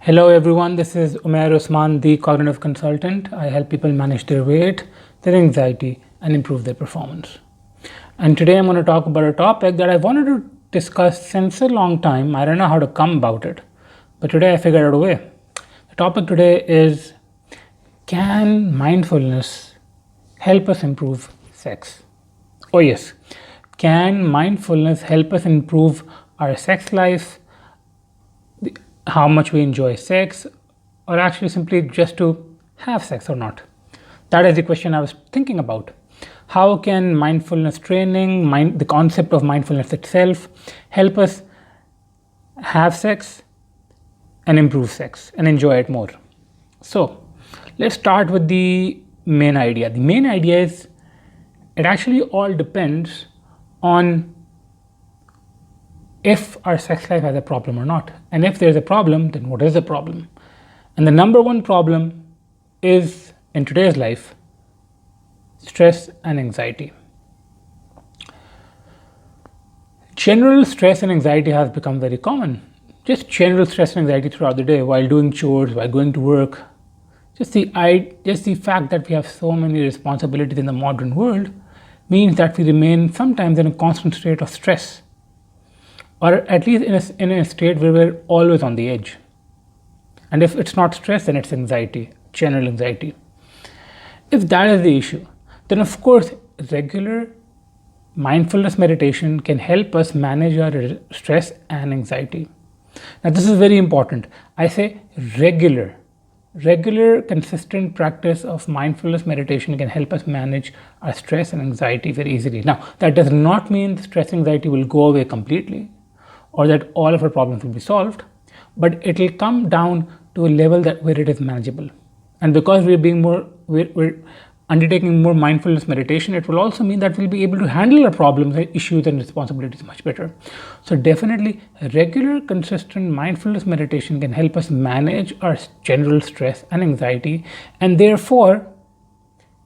Hello everyone, this is Umair Usman, the cognitive consultant. I help people manage their weight, their anxiety, and improve their performance. And today I'm going to talk about a topic that I wanted to discuss since a long time. I don't know how to come about it, but today I figured out a way. The topic today is, can mindfulness help us improve sex? Oh yes, can mindfulness help us improve our sex life, how much we enjoy sex, or actually simply just to have sex or not? That is the question I was thinking about. How can mindfulness training, the concept of mindfulness itself, help us have sex and improve sex and enjoy it more? So let's start with the main idea. The main idea is, it actually all depends on if our sex life has a problem or not. And if there's a problem, then what is the problem? And the number one problem is, in today's life, stress and anxiety. General stress and anxiety has become very common. Just general stress and anxiety throughout the day, while doing chores, while going to work. Just the fact that we have so many responsibilities in the modern world means that we remain sometimes in a constant state of stress, or at least in a state where we're always on the edge. And if it's not stress, then it's anxiety, general anxiety. If that is the issue, then of course regular mindfulness meditation can help us manage our stress and anxiety. Now this is very important. I say regular consistent practice of mindfulness meditation can help us manage our stress and anxiety very easily. Now that does not mean stress and anxiety will go away completely, or that all of our problems will be solved, but it will come down to a level where it is manageable. And because we're undertaking more mindfulness meditation, it will also mean that we'll be able to handle our problems, issues, and responsibilities much better. So definitely, regular, consistent mindfulness meditation can help us manage our general stress and anxiety, and therefore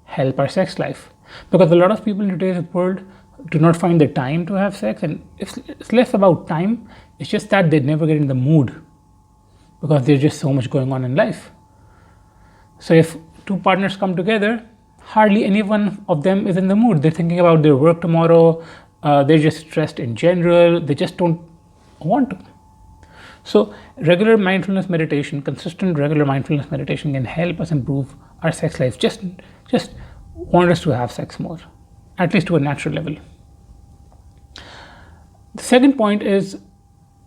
help our sex life. Because a lot of people in today's world do not find the time to have sex, and it's less about time, it's just that they never get in the mood because there's just so much going on in life. So if two partners come together, hardly any one of them is in the mood. They're thinking about their work tomorrow, they're just stressed in general, they just don't want to. So regular mindfulness meditation, consistent regular mindfulness meditation can help us improve our sex life. Just want us to have sex more, at least to a natural level. The second point is,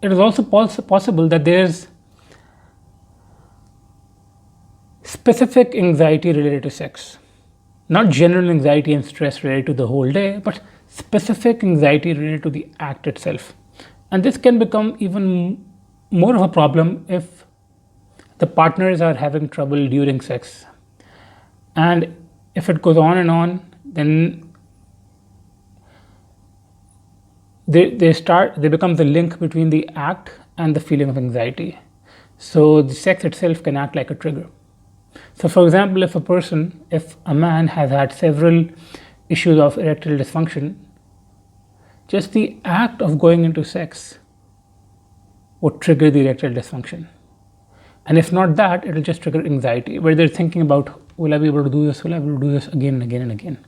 it is also possible that there's specific anxiety related to sex. Not general anxiety and stress related to the whole day, but specific anxiety related to the act itself. And this can become even more of a problem if the partners are having trouble during sex. And if it goes on and on, then they become the link between the act and the feeling of anxiety. So the sex itself can act like a trigger. So for example, if a man has had several issues of erectile dysfunction, just the act of going into sex would trigger the erectile dysfunction. And if not that, it will just trigger anxiety, where they're thinking about, will I be able to do this? Will I be able to do this again and again and again?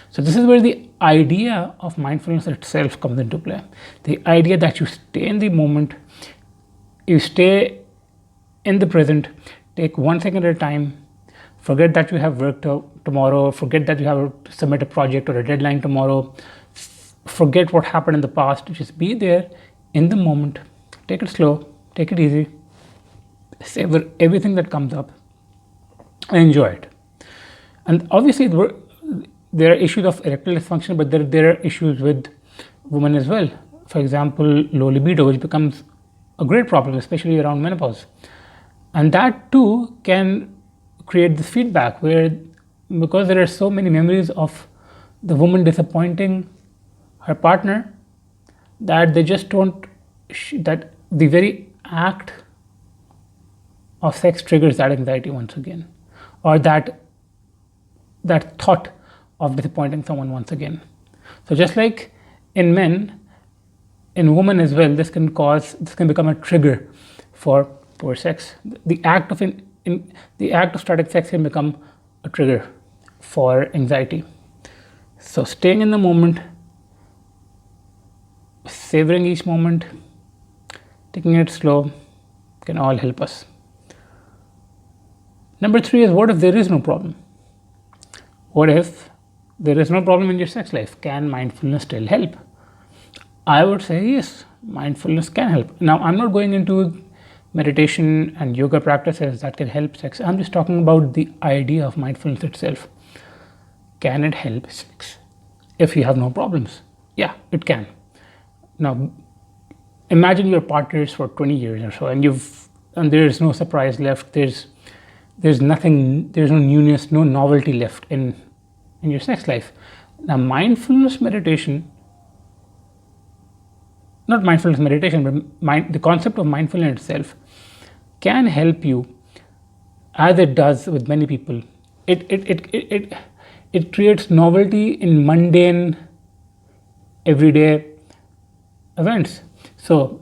So this is where the idea of mindfulness itself comes into play. The idea that you stay in the moment, you stay in the present, take 1 second at a time, forget that you have work tomorrow, forget that you have to submit a project or a deadline tomorrow, forget what happened in the past, just be there in the moment, take it slow, take it easy, savor everything that comes up and enjoy it. And obviously there are issues of erectile dysfunction, but there are issues with women as well. For example, low libido, which becomes a great problem, especially around menopause. And that too can create this feedback where, because there are so many memories of the woman disappointing her partner, that they just don't, that the very act of sex triggers that anxiety once again, or that thought of disappointing someone once again. So just like in men, in women as well, this can become a trigger for poor sex. The act of the act of starting sex can become a trigger for anxiety. So staying in the moment, savoring each moment, taking it slow can all help us. Number 3 is, what if there is no problem? What if there is no problem in your sex life? Can mindfulness still help? I would say yes, mindfulness can help. Now, I'm not going into meditation and yoga practices that can help sex. I'm just talking about the idea of mindfulness itself. Can it help sex if you have no problems? Yeah, it can. Now, imagine you're partners for 20 years or so, and there's no surprise left. There's nothing. There's no newness, no novelty left in your sex life. Now, mindfulness meditation, not mindfulness meditation, but the concept of mindfulness itself can help you, as it does with many people. It creates novelty in mundane, everyday events. So,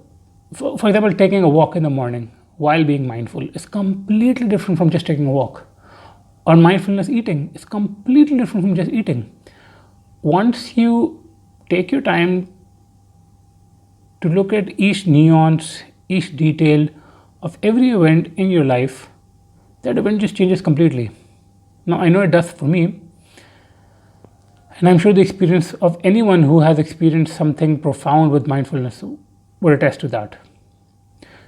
for example, taking a walk in the morning while being mindful is completely different from just taking a walk. Or mindfulness eating is completely different from just eating. Once you take your time to look at each nuance, each detail of every event in your life, that event just changes completely. Now, I know it does for me, and I'm sure the experience of anyone who has experienced something profound with mindfulness would attest to that.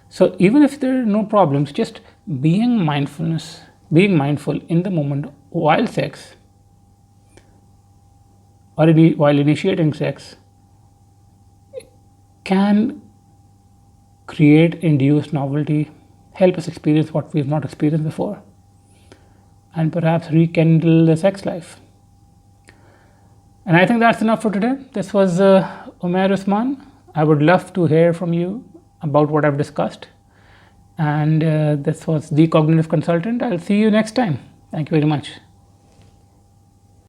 So even if there are no problems, just being mindful in the moment while sex, or while initiating sex, can create induced novelty, help us experience what we've not experienced before, and perhaps rekindle the sex life. And I think that's enough for today. This was Umair Usman. I would love to hear from you about what I've discussed. And this was The Cognitive Consultant. I'll see you next time. Thank you very much.